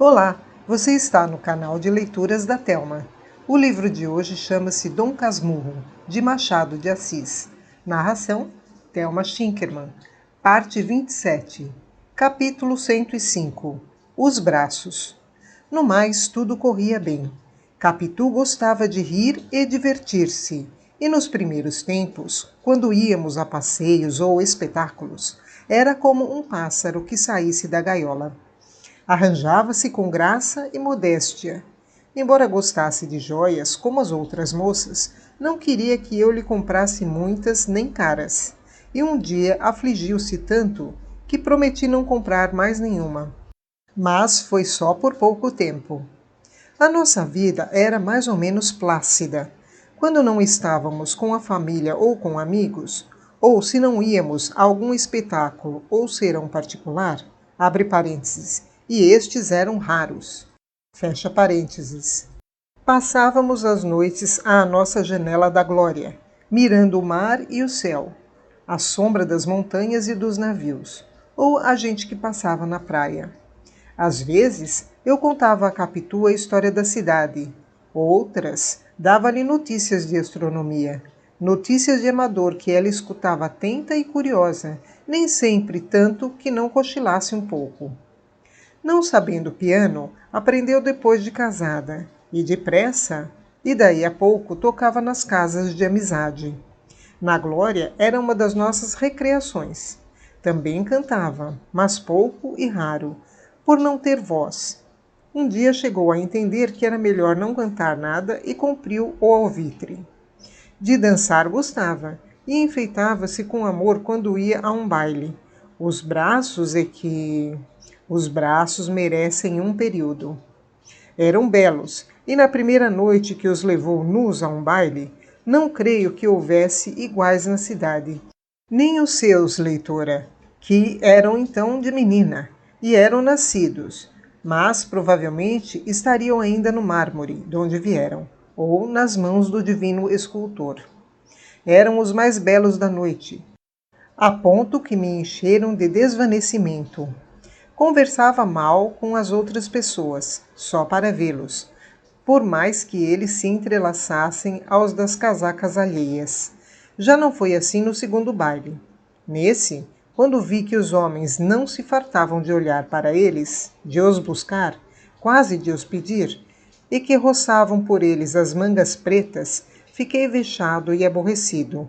Olá, você está no canal de leituras da Telma. O livro de hoje chama-se Dom Casmurro, de Machado de Assis. Narração, Thelma Schinkermann. Parte 27. Capítulo 105. Os braços. No mais, tudo corria bem. Capitu gostava de rir e divertir-se, e nos primeiros tempos, quando íamos a passeios ou espetáculos, era como um pássaro que saísse da gaiola. Arranjava-se com graça e modéstia. Embora gostasse de joias, como as outras moças, não queria que eu lhe comprasse muitas nem caras. E um dia afligiu-se tanto que prometi não comprar mais nenhuma. Mas foi só por pouco tempo. A nossa vida era mais ou menos plácida. Quando não estávamos com a família ou com amigos, ou se não íamos a algum espetáculo ou serão particular, abre parênteses, e estes eram raros, fecha parênteses. Passávamos as noites à nossa janela da glória, mirando o mar e o céu, a sombra das montanhas e dos navios, ou a gente que passava na praia. Às vezes, eu contava a Capitu a história da cidade. Outras, dava-lhe notícias de astronomia. Notícias de amador que ela escutava atenta e curiosa, nem sempre tanto que não cochilasse um pouco. Não sabendo piano, aprendeu depois de casada, e depressa, e daí a pouco tocava nas casas de amizade. Na Glória era uma das nossas recreações. Também cantava, mas pouco e raro, por não ter voz. Um dia chegou a entender que era melhor não cantar nada e cumpriu o alvitre. De dançar gostava, e enfeitava-se com amor quando ia a um baile. Os braços é que... Os braços merecem um período. Eram belos, e na primeira noite que os levou nus a um baile, não creio que houvesse iguais na cidade. Nem os seus, leitora, que eram então de menina, e eram nascidos, mas provavelmente estariam ainda no mármore, de onde vieram, ou nas mãos do divino escultor. Eram os mais belos da noite, a ponto que me encheram de desvanecimento. Conversava mal com as outras pessoas, só para vê-los, por mais que eles se entrelaçassem aos das casacas alheias. Já não foi assim no segundo baile. Nesse, quando vi que os homens não se fartavam de olhar para eles, de os buscar, quase de os pedir, e que roçavam por eles as mangas pretas, fiquei vexado e aborrecido.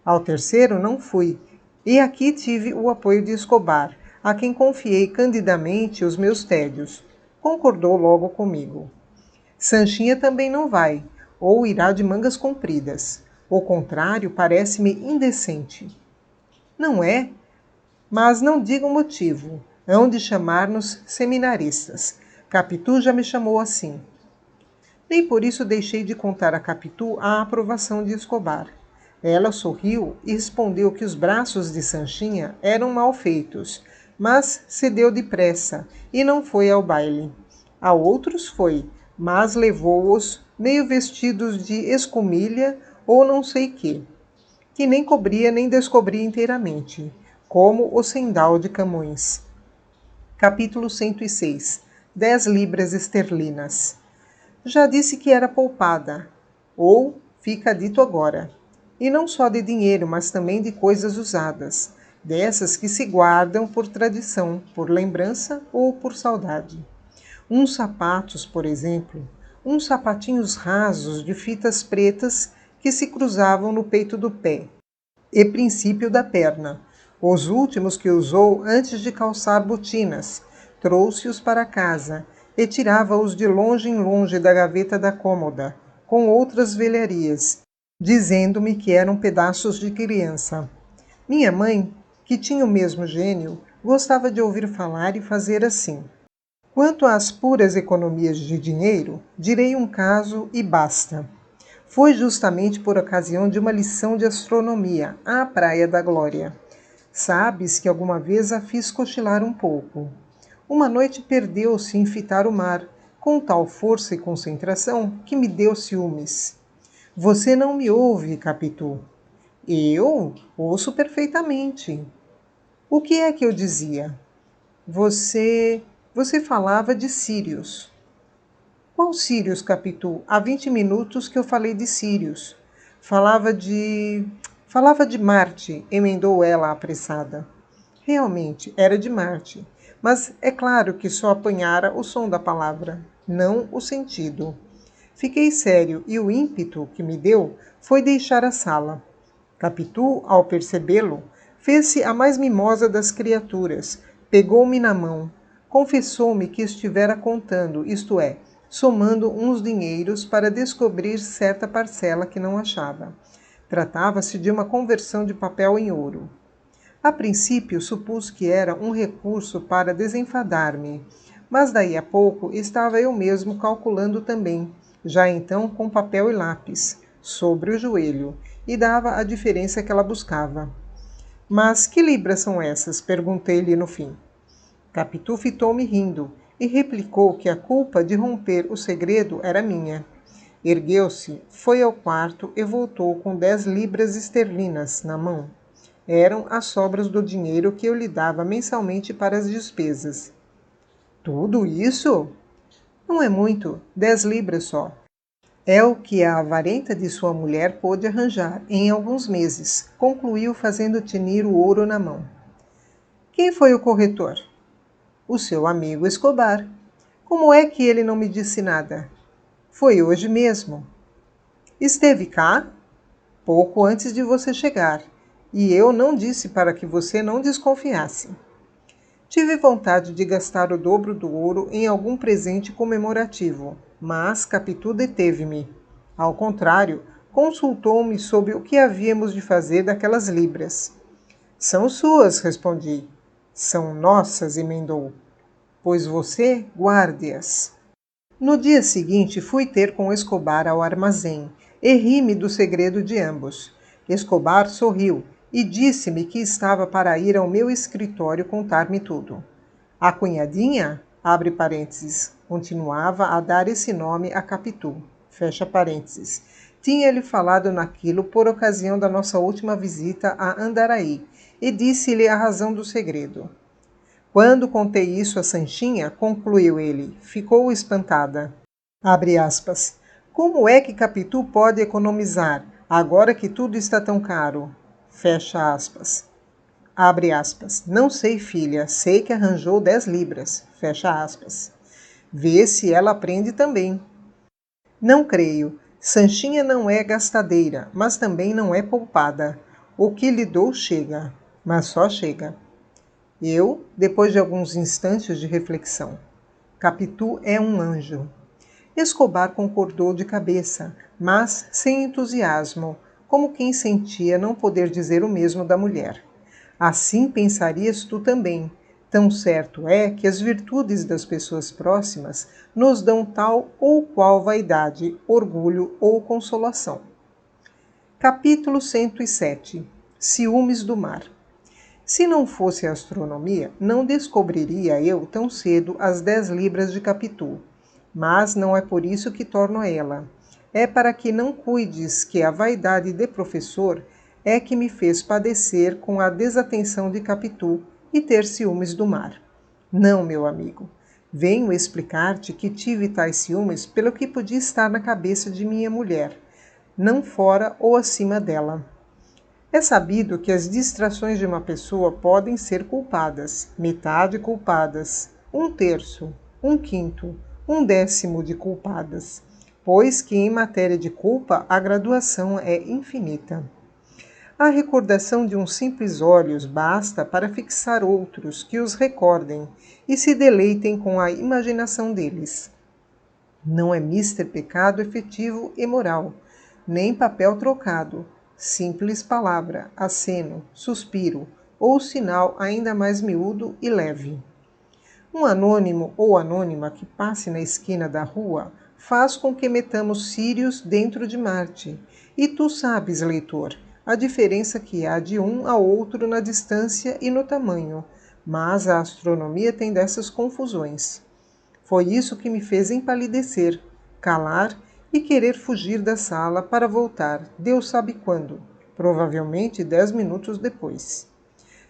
Ao terceiro não fui, e aqui tive o apoio de Escobar, a quem confiei candidamente os meus tédios. Concordou logo comigo. Sanchinha também não vai, ou irá de mangas compridas. O contrário parece-me indecente. Não é? Mas não diga o motivo. Hão de chamar-nos seminaristas. Capitu já me chamou assim. Nem por isso deixei de contar a Capitu a aprovação de Escobar. Ela sorriu e respondeu que os braços de Sanchinha eram mal feitos, mas cedeu depressa e não foi ao baile. A outros foi, mas levou-os meio vestidos de escumilha ou não sei que nem cobria nem descobria inteiramente, como o sendal de Camões. Capítulo 106. 10 libras esterlinas. Já disse que era poupada, ou fica dito agora. E não só de dinheiro, mas também de coisas usadas, dessas que se guardam por tradição, por lembrança ou por saudade. Uns sapatos, por exemplo, uns sapatinhos rasos de fitas pretas que se cruzavam no peito do pé e princípio da perna, os últimos que usou antes de calçar botinas. Trouxe-os para casa e tirava-os de longe em longe da gaveta da cômoda, com outras velharias, dizendo-me que eram pedaços de criança. Minha mãe, que tinha o mesmo gênio, gostava de ouvir falar e fazer assim. Quanto às puras economias de dinheiro, direi um caso e basta. Foi justamente por ocasião de uma lição de astronomia à Praia da Glória. Sabes que alguma vez a fiz cochilar um pouco. Uma noite perdeu-se em fitar o mar, com tal força e concentração que me deu ciúmes. Você não me ouve, Capitu. Eu ouço perfeitamente. O que é que eu dizia? Você Você falava de Sírios. Qual Sírios, Capitu? Há 20 minutos que eu falei de Sírios. Falava de... Falava de Marte, emendou ela apressada. Realmente, era de Marte. Mas é claro que só apanhara o som da palavra, não o sentido. Fiquei sério e o ímpeto que me deu foi deixar a sala. Capitu, ao percebê-lo, fez-se a mais mimosa das criaturas, pegou-me na mão, confessou-me que estivera contando, isto é, somando uns dinheiros para descobrir certa parcela que não achava. Tratava-se de uma conversão de papel em ouro. A princípio supus que era um recurso para desenfadar-me, mas daí a pouco estava eu mesmo calculando também, já então com papel e lápis, sobre o joelho, e dava a diferença que ela buscava. Mas que libras são essas? Perguntei-lhe no fim. Capitu fitou-me rindo e replicou que a culpa de romper o segredo era minha. Ergueu-se, foi ao quarto e voltou com 10 libras esterlinas na mão. Eram as sobras do dinheiro que eu lhe dava mensalmente para as despesas. Tudo isso? Não é muito, 10 libras só. É o que a avarenta de sua mulher pôde arranjar em alguns meses, concluiu fazendo tinir o ouro na mão. Quem foi o corretor? O seu amigo Escobar. Como é que ele não me disse nada? Foi hoje mesmo. Esteve cá? Pouco antes de você chegar. E eu não disse para que você não desconfiasse. Tive vontade de gastar o dobro do ouro em algum presente comemorativo, mas Capitu deteve-me. Ao contrário, consultou-me sobre o que havíamos de fazer daquelas libras. São suas, respondi. São nossas, emendou. Pois você guarde-as. No dia seguinte fui ter com Escobar ao armazém e ri-me do segredo de ambos. Escobar sorriu e disse-me que estava para ir ao meu escritório contar-me tudo. A cunhadinha, abre parênteses, continuava a dar esse nome a Capitu, fecha parênteses. Tinha-lhe falado naquilo por ocasião da nossa última visita a Andaraí e disse-lhe a razão do segredo. Quando contei isso a Sanchinha, concluiu ele, ficou espantada. Abre aspas. Como é que Capitu pode economizar, agora que tudo está tão caro? Fecha aspas. Abre aspas. Não sei, filha, sei que arranjou 10 libras. Fecha aspas. Vê se ela aprende também. Não creio. Sanchinha não é gastadeira, mas também não é poupada. O que lhe dou chega, mas só chega. Eu, depois de alguns instantes de reflexão. Capitu é um anjo. Escobar concordou de cabeça, mas sem entusiasmo, como quem sentia não poder dizer o mesmo da mulher. Assim pensarias tu também. Tão certo é que as virtudes das pessoas próximas nos dão tal ou qual vaidade, orgulho ou consolação. Capítulo 107. Ciúmes do mar. Se não fosse a astronomia, não descobriria eu tão cedo as 10 libras de Capitu. Mas não é por isso que torno a ela. É para que não cuides que a vaidade de professor é que me fez padecer com a desatenção de Capitu e ter ciúmes do mar. Não, meu amigo. Venho explicar-te que tive tais ciúmes pelo que podia estar na cabeça de minha mulher, não fora ou acima dela. É sabido que as distrações de uma pessoa podem ser culpadas, metade culpadas, 1/3, 1/5, 1/10 de culpadas, pois que em matéria de culpa a graduação é infinita. A recordação de uns simples olhos basta para fixar outros que os recordem e se deleitem com a imaginação deles. Não é mister pecado efetivo e moral, nem papel trocado, simples palavra, aceno, suspiro ou sinal ainda mais miúdo e leve. Um anônimo ou anônima que passe na esquina da rua faz com que metamos Sírios dentro de Marte. E tu sabes, leitor, a diferença que há de um a outro na distância e no tamanho, mas a astronomia tem dessas confusões. Foi isso que me fez empalidecer, calar e querer fugir da sala para voltar, Deus sabe quando, provavelmente 10 minutos depois.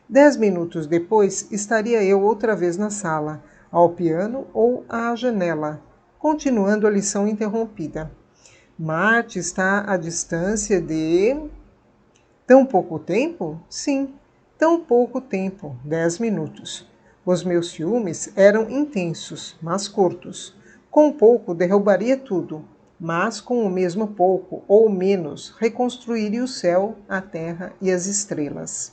10 minutos depois estaria eu outra vez na sala, ao piano ou à janela, continuando a lição interrompida. Marte está à distância de... Tão pouco tempo? Sim, tão pouco tempo, 10 minutos. Os meus ciúmes eram intensos, mas curtos. Com pouco derrubaria tudo, mas com o mesmo pouco ou menos reconstruiria o céu, a terra e as estrelas.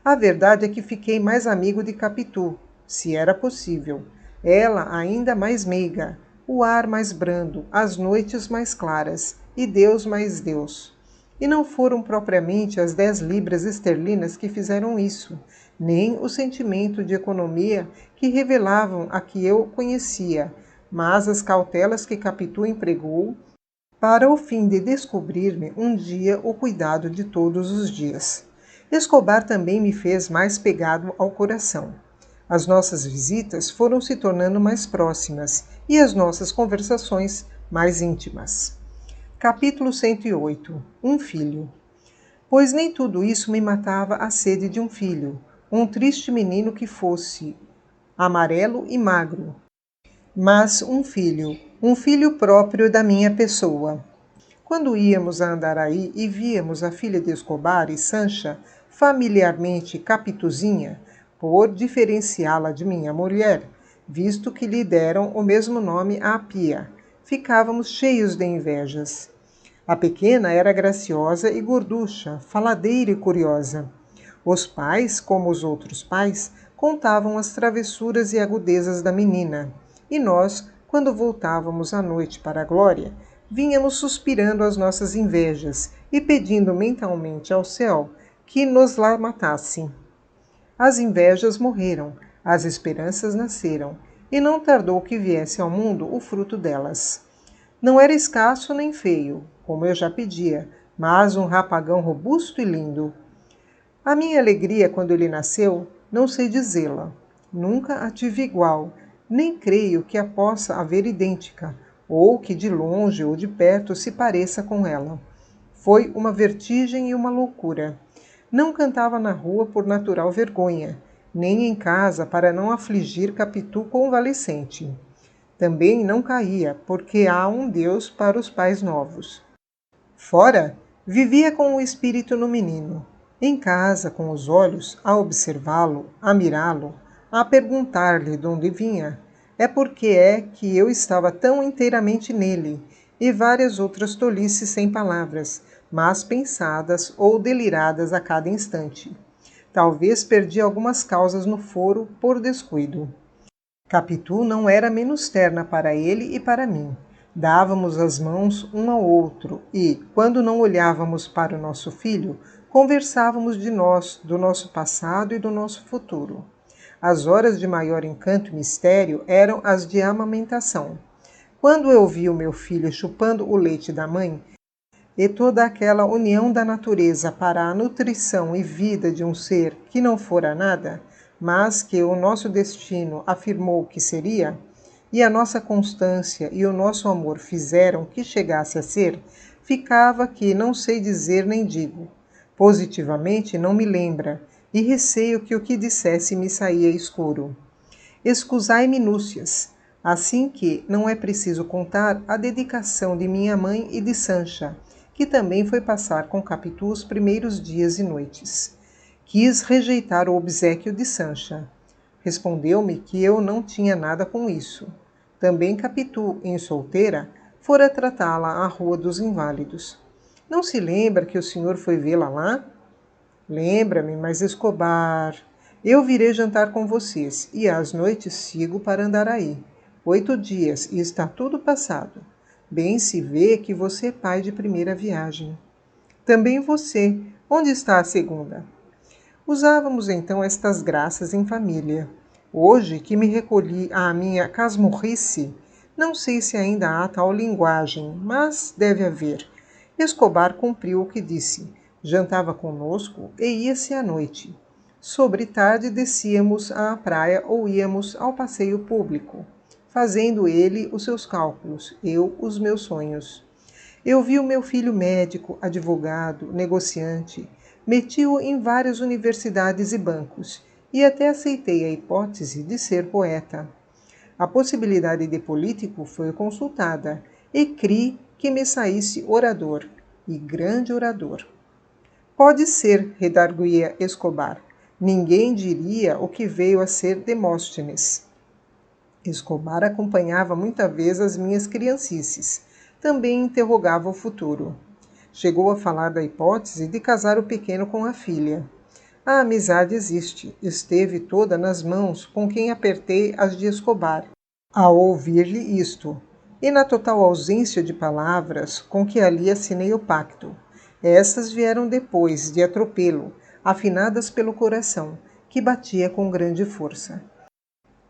A verdade é que fiquei mais amigo de Capitu, se era possível. Ela ainda mais meiga, o ar mais brando, as noites mais claras, e Deus mais Deus. E não foram propriamente as 10 libras esterlinas que fizeram isso, nem o sentimento de economia que revelavam a que eu conhecia, mas as cautelas que Capitu empregou para o fim de descobrir-me um dia o cuidado de todos os dias. Escobar também me fez mais pegado ao coração. As nossas visitas foram se tornando mais próximas e as nossas conversações mais íntimas. Capítulo 108. Um filho. Pois nem tudo isso me matava a sede de um filho, um triste menino que fosse amarelo e magro, mas um filho próprio da minha pessoa. Quando íamos a Andaraí e víamos a filha de Escobar e Sancha, familiarmente Capituzinha, por diferenciá-la de minha mulher, visto que lhe deram o mesmo nome à pia, ficávamos cheios de invejas. A pequena era graciosa e gorducha, faladeira e curiosa. Os pais, como os outros pais, contavam as travessuras e agudezas da menina, e nós, quando voltávamos à noite para a glória, vínhamos suspirando as nossas invejas e pedindo mentalmente ao céu que nos lá matasse. As invejas morreram, as esperanças nasceram, e não tardou que viesse ao mundo o fruto delas. Não era escasso nem feio, como eu já pedia, mas um rapagão robusto e lindo. A minha alegria quando ele nasceu, não sei dizê-la. Nunca a tive igual, nem creio que a possa haver idêntica, ou que de longe ou de perto se pareça com ela. Foi uma vertigem e uma loucura. Não cantava na rua por natural vergonha, nem em casa para não afligir Capitu convalescente. Também não caía, porque há um Deus para os pais novos. Fora, vivia com o espírito no menino. Em casa, com os olhos, a observá-lo, a mirá-lo, a perguntar-lhe de onde vinha. É porque é que eu estava tão inteiramente nele, e várias outras tolices sem palavras, mas pensadas ou deliradas a cada instante. Talvez perdi algumas causas no foro por descuido. Capitu não era menos terna para ele e para mim. Dávamos as mãos um ao outro e, quando não olhávamos para o nosso filho, conversávamos de nós, do nosso passado e do nosso futuro. As horas de maior encanto e mistério eram as de amamentação. Quando eu vi o meu filho chupando o leite da mãe, e toda aquela união da natureza para a nutrição e vida de um ser que não fora nada, mas que o nosso destino afirmou que seria, e a nossa constância e o nosso amor fizeram que chegasse a ser, ficava que não sei dizer nem digo. Positivamente não me lembra, e receio que o que dissesse me saía escuro. Escusai minúcias, assim que não é preciso contar a dedicação de minha mãe e de Sancha, que também foi passar com Capitu os primeiros dias e noites. Quis rejeitar o obséquio de Sancha. Respondeu-me que eu não tinha nada com isso. Também Capitu, em solteira, fora tratá-la à Rua dos Inválidos. Não se lembra que o senhor foi vê-la lá? Lembra-me, mas Escobar... Eu virei jantar com vocês e às noites sigo para Andaraí. 8 dias e está tudo passado. Bem se vê que você é pai de primeira viagem. Também você. Onde está a segunda? Usávamos então estas graças em família. Hoje que me recolhi à minha casmurrice, não sei se ainda há tal linguagem, mas deve haver. Escobar cumpriu o que disse. Jantava conosco e ia-se à noite. Sobre tarde descíamos à praia ou íamos ao passeio público, fazendo ele os seus cálculos, eu os meus sonhos. Eu vi o meu filho médico, advogado, negociante, meti-o em várias universidades e bancos, e até aceitei a hipótese de ser poeta. A possibilidade de político foi consultada, e criei que me saísse orador, e grande orador. Pode ser, redarguía Escobar. Ninguém diria o que veio a ser Demóstenes. Escobar acompanhava muita vez as minhas criancices. Também interrogava o futuro. Chegou a falar da hipótese de casar o pequeno com a filha. A amizade existe, esteve toda nas mãos com quem apertei as de Escobar, ao ouvir-lhe isto, e na total ausência de palavras com que ali assinei o pacto. Estas vieram depois, de atropelo, afinadas pelo coração, que batia com grande força.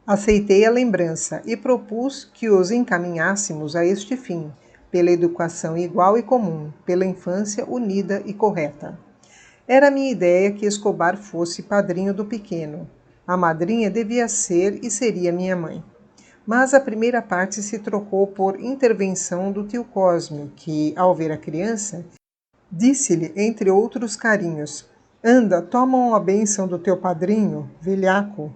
Aceitei a lembrança e propus que os encaminhássemos a este fim, pela educação igual e comum, pela infância unida e correta. Era minha ideia que Escobar fosse padrinho do pequeno. A madrinha devia ser e seria minha mãe. Mas a primeira parte se trocou por intervenção do tio Cosme, que, ao ver a criança, disse-lhe, entre outros carinhos: "Anda, toma uma bênção do teu padrinho, velhaco."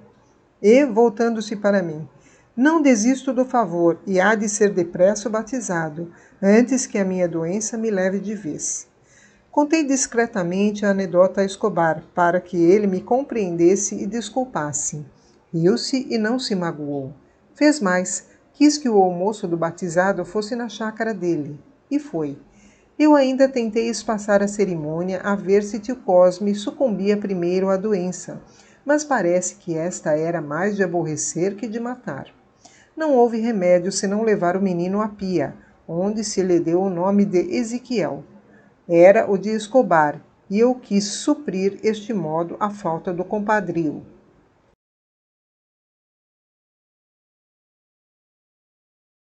E, voltando-se para mim: "Não desisto do favor, e há de ser depressa o batizado, antes que a minha doença me leve de vez." Contei discretamente a anedota a Escobar, para que ele me compreendesse e desculpasse. Riu-se e não se magoou. Fez mais, quis que o almoço do batizado fosse na chácara dele. E foi. Eu ainda tentei espaçar a cerimônia a ver se tio Cosme sucumbia primeiro à doença, mas parece que esta era mais de aborrecer que de matar. Não houve remédio senão levar o menino à pia, onde se lhe deu o nome de Ezequiel. Era o de Escobar, e eu quis suprir este modo a falta do compadrio.